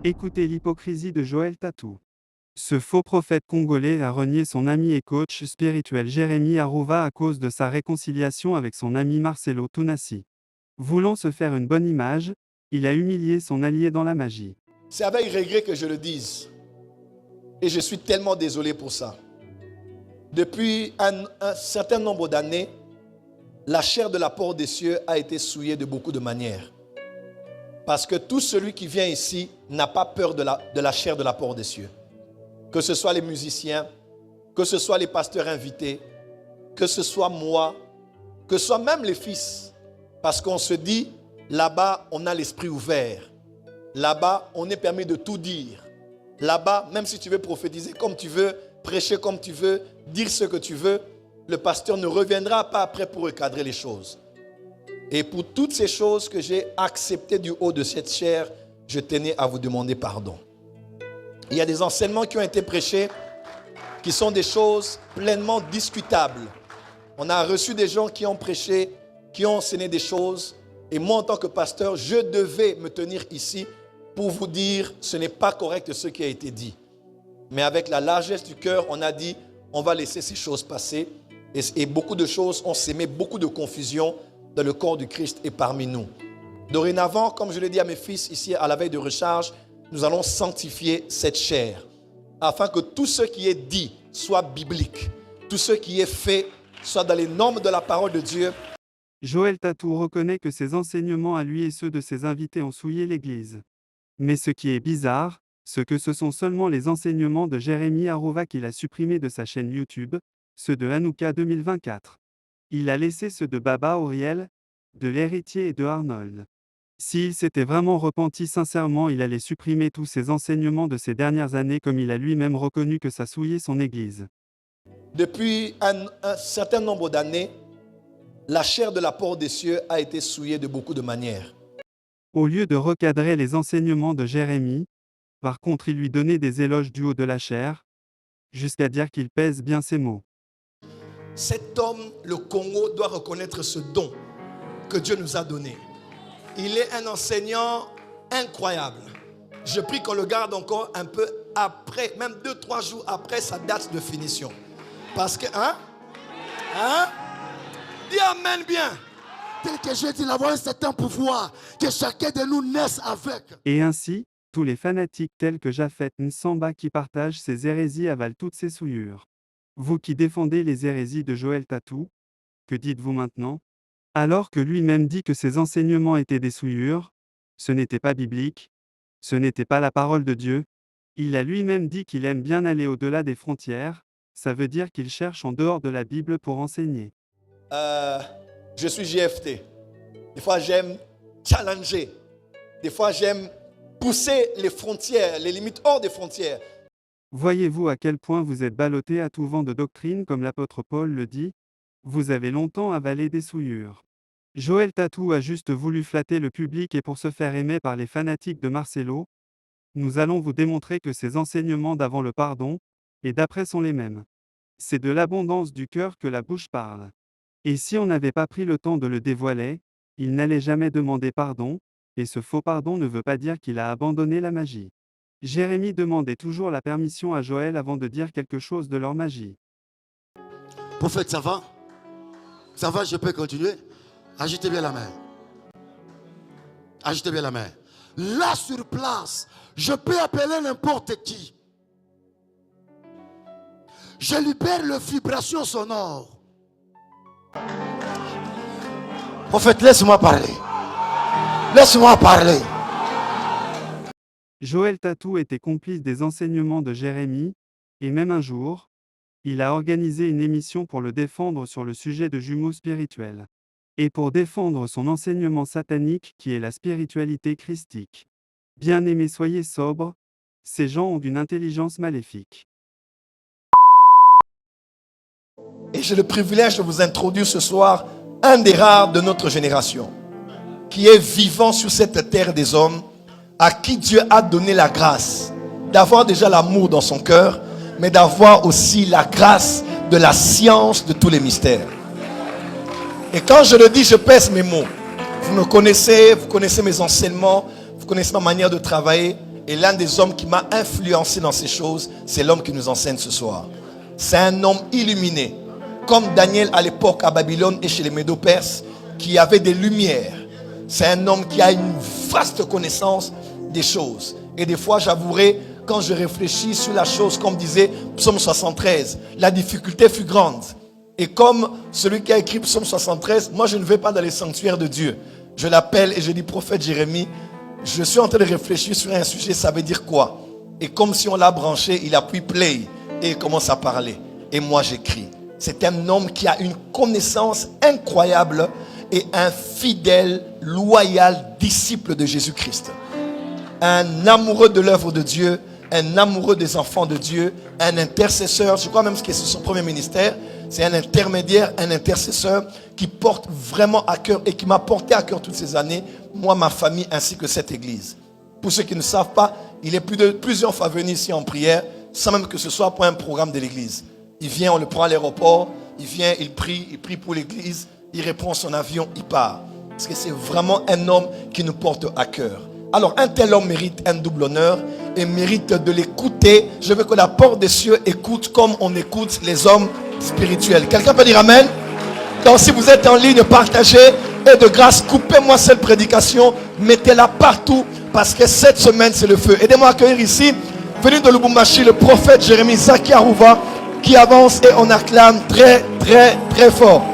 Écoutez l'hypocrisie de Joël Tatou. Ce faux prophète congolais a renié son ami et coach spirituel Jérémy Arova à cause de sa réconciliation avec son ami Marcelo Tounassi. Voulant se faire une bonne image, il a humilié son allié dans la magie. C'est avec regret que je le dise. Et je suis tellement désolé pour ça. Depuis un certain nombre d'années, la chair de la porte des cieux a été souillée de beaucoup de manières. Parce que tout celui qui vient ici n'a pas peur de la chair de la porte des cieux. Que ce soit les musiciens, que ce soit les pasteurs invités, que ce soit moi, que ce soit même les fils. Parce qu'on se dit, là-bas, on a l'esprit ouvert. Là-bas, on est permis de tout dire. Là-bas, même si tu veux prophétiser comme tu veux, prêcher comme tu veux, dire ce que tu veux, le pasteur ne reviendra pas après pour recadrer les choses. Et pour toutes ces choses que j'ai acceptées du haut de cette chair, je tenais à vous demander pardon. Il y a des enseignements qui ont été prêchés qui sont des choses pleinement discutables. On a reçu des gens qui ont prêché, qui ont enseigné des choses. Et moi, en tant que pasteur, je devais me tenir ici pour vous dire ce n'est pas correct ce qui a été dit. Mais avec la largesse du cœur, on a dit on va laisser ces choses passer. Et beaucoup de choses ont sémé beaucoup de confusion dans le corps du Christ et parmi nous. Dorénavant, comme je l'ai dit à mes fils ici à la veille de recharge, nous allons sanctifier cette chair afin que tout ce qui est dit soit biblique, tout ce qui est fait soit dans les normes de la parole de Dieu. Joël Tatou reconnaît que ses enseignements à lui et ceux de ses invités ont souillé l'Église. Mais ce qui est bizarre, c'est que ce sont seulement les enseignements de Jérémy Arova qu'il a supprimés de sa chaîne YouTube, ceux de Hanouka 2024. Il a laissé ceux de Baba Auriel, de l'Héritier et de Arnold. S'il s'était vraiment repenti sincèrement, il allait supprimer tous ces enseignements de ces dernières années comme il a lui-même reconnu que ça souillait son Église. Depuis un certain nombre d'années, la chair de la porte des cieux a été souillée de beaucoup de manières. Au lieu de recadrer les enseignements de Jérémie, par contre il lui donnait des éloges du haut de la chair, jusqu'à dire qu'il pèse bien ses mots. Cet homme, le Congo, doit reconnaître ce don que Dieu nous a donné. Il est un enseignant incroyable. Je prie qu'on le garde encore un peu après, même 2-3 jours après sa date de finition. Parce que, dis Amen bien. Tel que je dis, il a un certain pouvoir que chacun de nous naisse avec. Et ainsi, tous les fanatiques tels que Japhet Nsamba qui partagent ces hérésies avalent toutes ces souillures. Vous qui défendez les hérésies de Joël Tatou, que dites-vous maintenant? Alors que lui-même dit que ses enseignements étaient des souillures, ce n'était pas biblique, ce n'était pas la parole de Dieu, il a lui-même dit qu'il aime bien aller au-delà des frontières, ça veut dire qu'il cherche en dehors de la Bible pour enseigner. Je suis GFT. Des fois, j'aime challenger. Des fois, j'aime pousser les frontières, les limites hors des frontières. Voyez-vous à quel point vous êtes ballotté à tout vent de doctrine comme l'apôtre Paul le dit? Vous avez longtemps avalé des souillures. Joël Tatou a juste voulu flatter le public et pour se faire aimer par les fanatiques de Marcelo, nous allons vous démontrer que ses enseignements d'avant le pardon, et d'après sont les mêmes. C'est de l'abondance du cœur que la bouche parle. Et si on n'avait pas pris le temps de le dévoiler, il n'allait jamais demander pardon, et ce faux pardon ne veut pas dire qu'il a abandonné la magie. Jérémie demandait toujours la permission à Joël avant de dire quelque chose de leur magie. Prophète, ça va? Ça va, je peux continuer? Agitez bien la main. Agitez bien la main. Là, sur place, je peux appeler n'importe qui. Je libère les vibrations sonores. Prophète, laisse-moi parler. Laisse-moi parler. Joël Tatou était complice des enseignements de Jérémie, et même un jour, il a organisé une émission pour le défendre sur le sujet de jumeaux spirituels. Et pour défendre son enseignement satanique qui est la spiritualité christique. Bien-aimés, soyez sobres, ces gens ont d'une intelligence maléfique. Et j'ai le privilège de vous introduire ce soir un des rares de notre génération qui est vivant sur cette terre des hommes, à qui Dieu a donné la grâce d'avoir déjà l'amour dans son cœur, mais d'avoir aussi la grâce de la science de tous les mystères. Et quand je le dis, je pèse mes mots. Vous me connaissez, vous connaissez mes enseignements, vous connaissez ma manière de travailler. Et l'un des hommes qui m'a influencé dans ces choses, c'est l'homme qui nous enseigne ce soir. C'est un homme illuminé, comme Daniel à l'époque à Babylone et chez les Médo-Perses, qui avait des lumières. C'est un homme qui a une vaste connaissance des choses. Et des fois, j'avouerai, quand je réfléchis sur la chose, comme disait Psaume 73, la difficulté fut grande. Et comme celui qui a écrit Psaume 73, moi je ne vais pas dans les sanctuaires de Dieu. Je l'appelle et je dis, prophète Jérémie, je suis en train de réfléchir sur un sujet, ça veut dire quoi? Et comme si on l'a branché, il appuie play et il commence à parler. Et moi j'écris. C'est un homme qui a une connaissance incroyable et un fidèle, loyal disciple de Jésus-Christ. Un amoureux de l'œuvre de Dieu, un amoureux des enfants de Dieu, un intercesseur. Je crois même que c'est son premier ministère. C'est un intermédiaire, un intercesseur qui porte vraiment à cœur et qui m'a porté à cœur toutes ces années, moi, ma famille ainsi que cette église. Pour ceux qui ne savent pas, il est plusieurs fois venu ici en prière sans même que ce soit pour un programme de l'église. Il vient, on le prend à l'aéroport, il vient, il prie pour l'église, il reprend son avion, il part. Parce que c'est vraiment un homme qui nous porte à cœur. Alors un tel homme mérite un double honneur et mérite de l'écouter. Je veux que la porte des cieux écoute comme on écoute les hommes spirituels. Quelqu'un peut dire amen? Donc si vous êtes en ligne, partagez et de grâce, coupez-moi cette prédication, mettez-la partout parce que cette semaine c'est le feu. Aidez-moi à accueillir ici, venu de Lubumbashi, le prophète Jérémie Zaki Arouva qui avance et on acclame très très très fort.